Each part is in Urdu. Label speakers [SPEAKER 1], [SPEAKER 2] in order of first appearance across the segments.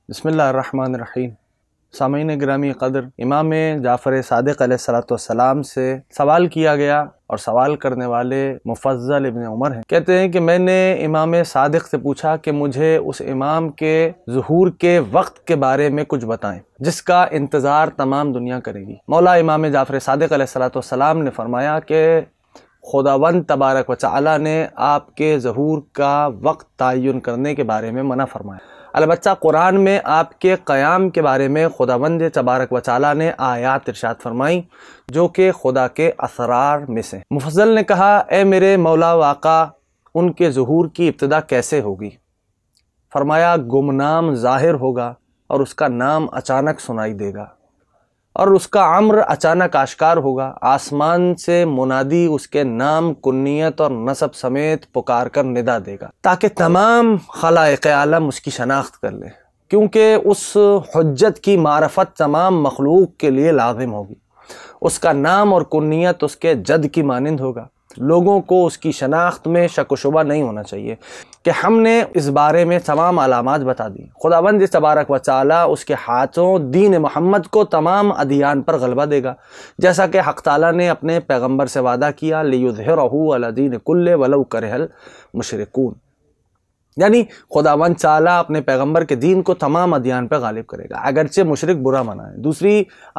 [SPEAKER 1] بسم اللہ الرحمن الرحیم۔ سامعین گرامی قدر، امام جعفر صادق علیہ السلام سے سوال کیا گیا اور سوال کرنے والے مفضل ابن عمر ہیں۔ کہتے ہیں کہ میں نے امام صادق سے پوچھا کہ مجھے اس امام کے ظہور کے وقت کے بارے میں کچھ بتائیں جس کا انتظار تمام دنیا کرے گی۔ مولا امام جعفر صادق علیہ السلام نے فرمایا کہ خداوند تبارک و تعالی نے آپ کے ظہور کا وقت تعین کرنے کے بارے میں منع فرمایا۔ البتہ قرآن میں آپ کے قیام کے بارے میں خداوند تبارک و تعالی نے آیات ارشاد فرمائیں جو کہ خدا کے اسرار میں سے۔ مفضل نے کہا، اے میرے مولا و آقا، ان کے ظہور کی ابتدا کیسے ہوگی؟ فرمایا، گمنام ظاہر ہوگا اور اس کا نام اچانک سنائی دے گا، اور اس کا امر اچانک آشکار ہوگا۔ آسمان سے منادی اس کے نام، کنیت اور نسب سمیت پکار کر ندا دے گا تاکہ تمام خلائق عالم اس کی شناخت کر لے، کیونکہ اس حجت کی معرفت تمام مخلوق کے لیے لازم ہوگی۔ اس کا نام اور کنیت اس کے جد کی مانند ہوگا۔ لوگوں کو اس کی شناخت میں شک و شبہ نہیں ہونا چاہیے کہ ہم نے اس بارے میں تمام علامات بتا دی۔ خداوند تبارک و تعالی اس کے ہاتھوں دین محمد کو تمام ادیان پر غلبہ دے گا، جیسا کہ حق تعالی نے اپنے پیغمبر سے وعدہ کیا، لِيُظْهِرَهُ عَلَى الدِّينِ كُلِّهِ وَلَوْ كَرِهَ الْمُشْرِكُونَ، یعنی خداوند تعالی اپنے پیغمبر کے دین کو تمام ادیان پہ غالب کرے گا اگرچہ مشرک برا منائے۔ دوسری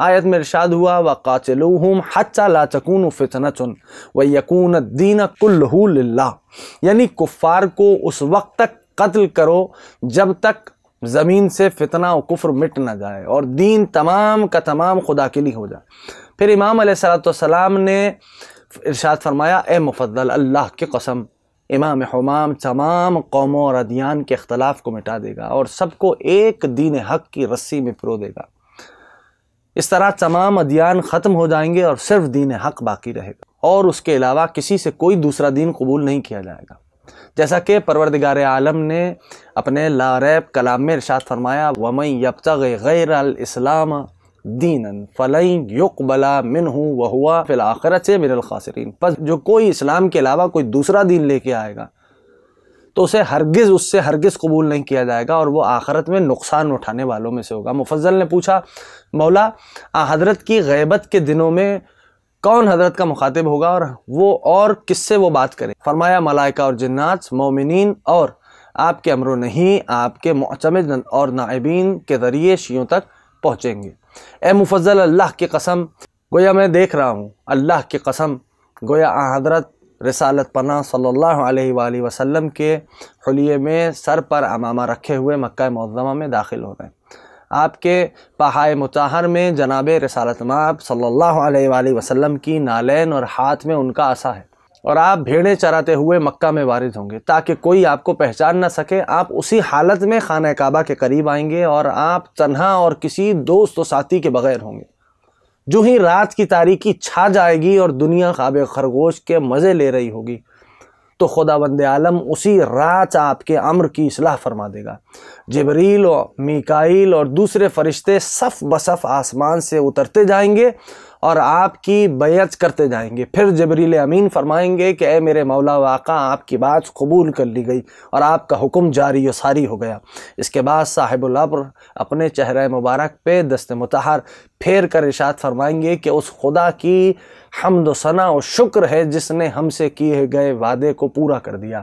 [SPEAKER 1] آیت میں ارشاد ہوا، وَقَاتِلُوهُمْ حَتَّى لَا تَكُونُ فِتْنَةٌ وَيَكُونَ الدِّينَ كُلُّهُ لِلَّهِ، یعنی کفار کو اس وقت تک قتل کرو جب تک زمین سے فتنہ و کفر مٹ نہ جائے اور دین تمام کا تمام خدا کے لیے ہو جائے۔ پھر امام علیہ السلام نے ارشاد فرمایا، اے مفضل، اللہ کی قسم، امام حمام تمام قوموں اور ادیان کے اختلاف کو مٹا دے گا اور سب کو ایک دین حق کی رسی میں پرو دے گا۔ اس طرح تمام ادیان ختم ہو جائیں گے اور صرف دین حق باقی رہے گا، اور اس کے علاوہ کسی سے کوئی دوسرا دین قبول نہیں کیا جائے گا، جیسا کہ پروردگار عالم نے اپنے لا ریب کلام میں ارشاد فرمایا، وَمَن يَبْتَغِ غَيْرَ الْإِسْلَامَ دِينًا فَلَن يُقْبَلَ مِنْهُ وَهُوَ فِي الْآخِرَةِ مِنَ الْخَاسِرِينَ، پس جو کوئی اسلام کے علاوہ کوئی دوسرا دین لے کے آئے گا تو اس سے ہرگز قبول نہیں کیا جائے گا اور وہ آخرت میں نقصان اٹھانے والوں میں سے ہوگا۔ مفضل نے پوچھا، مولا، حضرت کی غیبت کے دنوں میں کون حضرت کا مخاطب ہوگا اور کس سے وہ بات کرے؟ فرمایا، ملائکہ اور جنات، مومنین اور آپ کے امر و نہی آپ کے معتمد اور نائبین کے ذریعے شیعوں تک پہنچیں گے۔ اے مفضل، اللہ کی قسم، گویا میں دیکھ رہا ہوں، اللہ کی قسم، گویا حضرت رسالت پناہ صلی اللہ علیہ وآلہ وسلم کے حلیے میں سر پر امامہ رکھے ہوئے مکہ معظمہ میں داخل ہو رہے ہیں۔ آپ کے پہائے مطہر میں جناب رسالت مآب صلی اللہ علیہ وآلہ وسلم کی نالین اور ہاتھ میں ان کا عصا ہے، اور آپ بھیڑیں چراتے ہوئے مکہ میں وارد ہوں گے تاکہ کوئی آپ کو پہچان نہ سکے۔ آپ اسی حالت میں خانہ کعبہ کے قریب آئیں گے اور آپ تنہا اور کسی دوست و ساتھی کے بغیر ہوں گے۔ جو ہی رات کی تاریکی چھا جائے گی اور دنیا خواب خرگوش کے مزے لے رہی ہوگی تو خداوند عالم اسی رات آپ کے امر کی اصلاح فرما دے گا۔ جبریل و میکائیل اور دوسرے فرشتے صف بصف آسمان سے اترتے جائیں گے اور آپ کی بیعت کرتے جائیں گے۔ پھر جبریل امین فرمائیں گے کہ اے میرے مولا و آقا، آپ کی بات قبول کر لی گئی اور آپ کا حکم جاری و ساری ہو گیا۔ اس کے بعد صاحب الامر اپنے چہرہ مبارک پہ دست مطہر پھیر کر ارشاد فرمائیں گے کہ اس خدا کی حمد و ثنا و شکر ہے جس نے ہم سے کیے گئے وعدے کو پورا کر دیا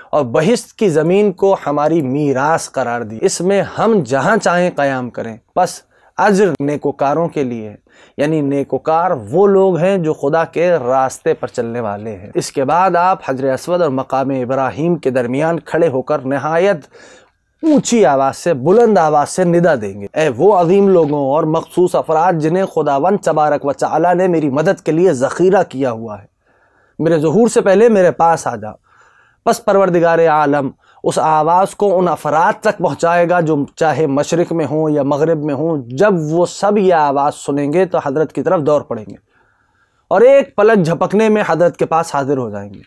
[SPEAKER 1] اور بہشت کی زمین کو ہماری میراث قرار دی، اس میں ہم جہاں چاہیں قیام کریں۔ بس اجر نیکوکاروں کے لیے ہے، یعنی نیکوکار وہ لوگ ہیں جو خدا کے راستے پر چلنے والے ہیں۔ اس کے بعد آپ حجر اسود اور مقام ابراہیم کے درمیان کھڑے ہو کر نہایت اونچی آواز سے، بلند آواز سے ندا دیں گے، اے وہ عظیم لوگوں اور مخصوص افراد جنہیں خداوند تبارک و تعالی نے میری مدد کے لیے ذخیرہ کیا ہوا ہے، میرے ظہور سے پہلے میرے پاس آ جاؤ۔ بس پروردگار عالم اس آواز کو ان افراد تک پہنچائے گا جو چاہے مشرق میں ہوں یا مغرب میں ہوں۔ جب وہ سب یہ آواز سنیں گے تو حضرت کی طرف دوڑ پڑیں گے اور ایک پلک جھپکنے میں حضرت کے پاس حاضر ہو جائیں گے۔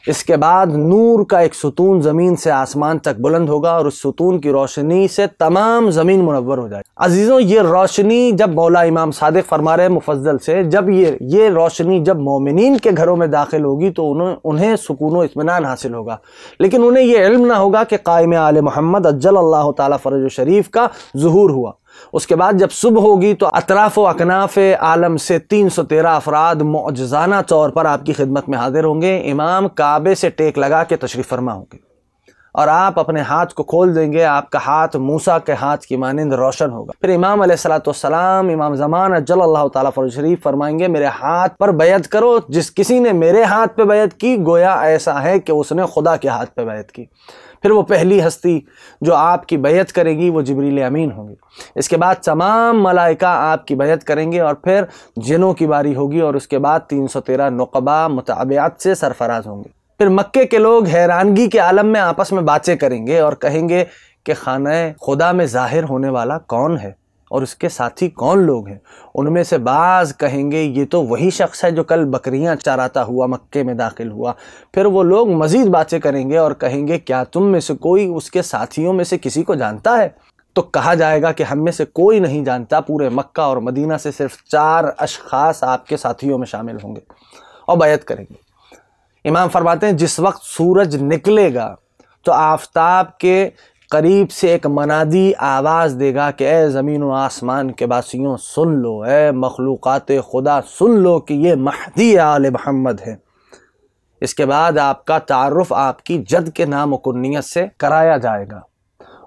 [SPEAKER 1] اس کے بعد نور کا ایک ستون زمین سے آسمان تک بلند ہوگا اور اس ستون کی روشنی سے تمام زمین منور ہو جائے گی۔ عزیزوں، یہ روشنی جب مولا امام صادق فرما رہے مفضل سے، جب یہ روشنی جب مومنین کے گھروں میں داخل ہوگی تو انہیں سکون و اطمینان حاصل ہوگا، لیکن انہیں یہ علم نہ ہوگا کہ قائم آل محمد عجل اللہ تعالیٰ فرج شریف کا ظہور ہوا۔ اس کے بعد جب صبح ہوگی تو اطراف و اکناف عالم سے 313 افراد معجزانہ طور پر آپ کی خدمت میں حاضر ہوں گے۔ امام کعبے سے ٹیک لگا کے تشریف فرما ہوں گے اور آپ اپنے ہاتھ کو کھول دیں گے، آپ کا ہاتھ موسیٰ کے ہاتھ کی مانند روشن ہوگا۔ پھر امام علیہ السلام امام زمان عجل اللہ تعالیٰ فرج شریف فرمائیں گے میرے ہاتھ پر بیعت کرو، جس کسی نے میرے ہاتھ پہ بیعت کی گویا ایسا ہے کہ اس نے خدا کے ہاتھ پہ بیعت کی۔ پھر وہ پہلی ہستی جو آپ کی بیعت کرے گی وہ جبریل امین ہوں گی۔ اس کے بعد تمام ملائکہ آپ کی بیعت کریں گے اور پھر جنوں کی باری ہوگی اور اس کے بعد 313 نقبہ متابعت سے سرفراز ہوں گے۔ پھر مکے کے لوگ حیرانگی کے عالم میں آپس میں باتیں کریں گے اور کہیں گے کہ خانہ خدا میں ظاہر ہونے والا کون ہے اور اس کے ساتھی کون لوگ ہیں؟ ان میں سے بعض کہیں گے یہ تو وہی شخص ہے جو کل بکریاں چراتا ہوا مکے میں داخل ہوا۔ پھر وہ لوگ مزید باتیں کریں گے اور کہیں گے کیا تم میں سے کوئی اس کے ساتھیوں میں سے کسی کو جانتا ہے؟ تو کہا جائے گا کہ ہم میں سے کوئی نہیں جانتا، پورے مکہ اور مدینہ سے صرف 4 اشخاص آپ کے ساتھیوں میں شامل ہوں گے اور بیعت کریں گے۔ امام فرماتے ہیں جس وقت سورج نکلے گا تو آفتاب کے قریب سے ایک منادی آواز دے گا کہ اے زمین و آسمان کے باسیوں سن لو، اے مخلوقات خدا سن لو کہ یہ مہدی آل محمد ہے۔ اس کے بعد آپ کا تعارف آپ کی جد کے نام و کنیت سے کرایا جائے گا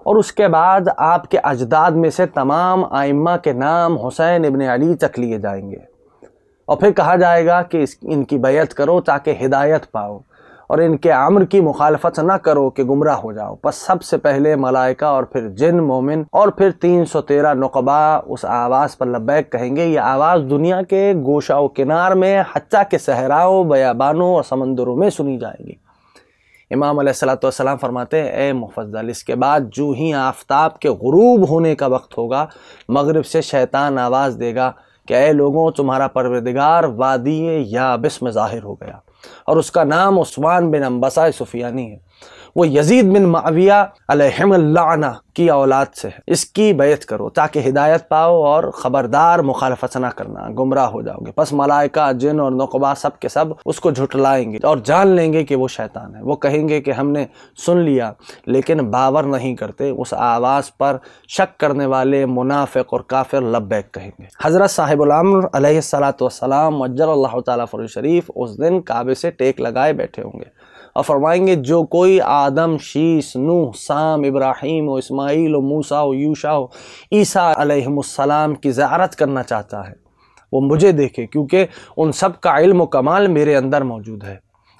[SPEAKER 1] اور اس کے بعد آپ کے اجداد میں سے تمام ائمہ کے نام حسین ابن علی تک لیے جائیں گے اور پھر کہا جائے گا کہ ان کی بیعت کرو تاکہ ہدایت پاؤ اور ان کے امر کی مخالفت نہ کرو کہ گمراہ ہو جاؤ۔ پس سب سے پہلے ملائکہ اور پھر جن مومن اور پھر 313 نقبہ اس آواز پر لبیک کہیں گے۔ یہ آواز دنیا کے گوشہ و کنار میں حتیٰ کہ صحراؤں، بیابانوں اور سمندروں میں سنی جائے گی۔ امام علیہ السلام فرماتے ہیں اے مفضل، اس کے بعد جو ہی آفتاب کے غروب ہونے کا وقت ہوگا مغرب سے شیطان آواز دے گا کہ اے لوگوں تمہارا پروردگار وادی یابس میں ظاہر ہو گیا اور اس کا نام عثمان بن انبسہ سفیانی ہے، وہ یزید بن معاویہ علیہم اللعنہ کی اولاد سے ہے، اس کی بیعت کرو تاکہ ہدایت پاؤ اور خبردار مخالفت نہ کرنا، گمراہ ہو جاؤ گے۔ پس ملائکہ، جن اور نقبہ سب کے سب اس کو جھٹلائیں گے اور جان لیں گے کہ وہ شیطان ہے۔ وہ کہیں گے کہ ہم نے سن لیا لیکن باور نہیں کرتے۔ اس آواز پر شک کرنے والے منافق اور کافر لبیک کہیں گے۔ حضرت صاحب الامر علیہ السلام عجل اللہ تعالیٰ فرج شریف اس دن کعبے سے ٹیک لگائے بیٹھے ہوں گے اور فرمائیں گے جو کوئی آدم، شیس، نوح، سام، ابراہیم و اسماعیل و موسیٰ و یوشع و عیسیٰ علیہم السلام کی زیارت کرنا چاہتا ہے وہ مجھے دیکھے، کیونکہ ان سب کا علم و کمال میرے اندر موجود ہے۔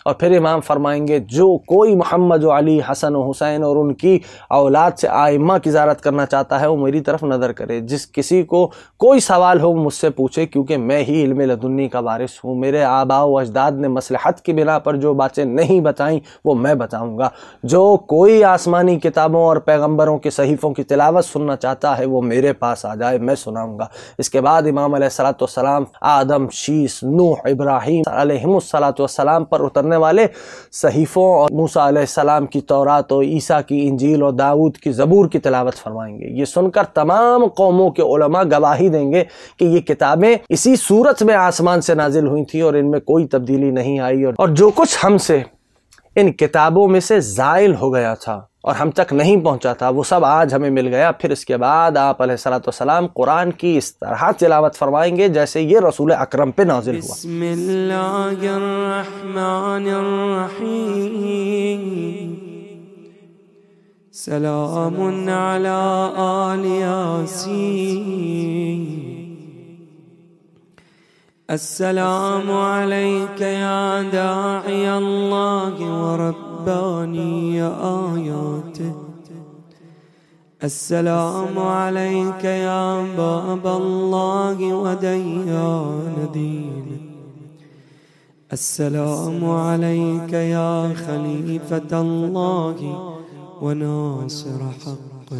[SPEAKER 1] اور پھر امام فرمائیں گے جو کوئی محمد و علی، حسن و حسین اور ان کی اولاد سے ائمہ کی زیارت کرنا چاہتا ہے وہ میری طرف نظر کرے۔ جس کسی کو کوئی سوال ہو مجھ سے پوچھے، کیونکہ میں ہی علم لدنی کا وارث ہوں۔ میرے آباء و اجداد نے مصلحت کی بنا پر جو باتیں نہیں بتائیں وہ میں بتاؤں گا۔ جو کوئی آسمانی کتابوں اور پیغمبروں کے صحیفوں کی تلاوت سننا چاہتا ہے وہ میرے پاس آ جائے، میں سناؤں گا۔ اس کے بعد امام علیہ السلام آدم، شیس، نوح، ابراہیم علیہم السلام پر اترنے والے صحیفوں اور موسیٰ علیہ السلام کی تورات اور عیسیٰ کی انجیل اور داؤد کی زبور کی تلاوت فرمائیں گے۔ یہ سن کر تمام قوموں کے علماء گواہی دیں گے کہ یہ کتابیں اسی صورت میں آسمان سے نازل ہوئی تھیں اور ان میں کوئی تبدیلی نہیں آئی، اور جو کچھ ہم سے ان کتابوں میں سے زائل ہو گیا تھا اور ہم تک نہیں پہنچا تھا وہ سب آج ہمیں مل گیا۔ پھر اس کے بعد آپ علیہ السلام قرآن کی اس طرح تلاوت فرمائیں گے جیسے یہ رسول اکرم پہ نازل ہوا۔
[SPEAKER 2] بسم اللہ الرحمن الرحیم، سلام علی آل یاسین، السلام علیک یا داعی اللہ وربانی آیاتہ، السلام علیک یا باب اللہ ودیان دین، السلام علیک یا خلیفۃ اللہ وناصر حق۔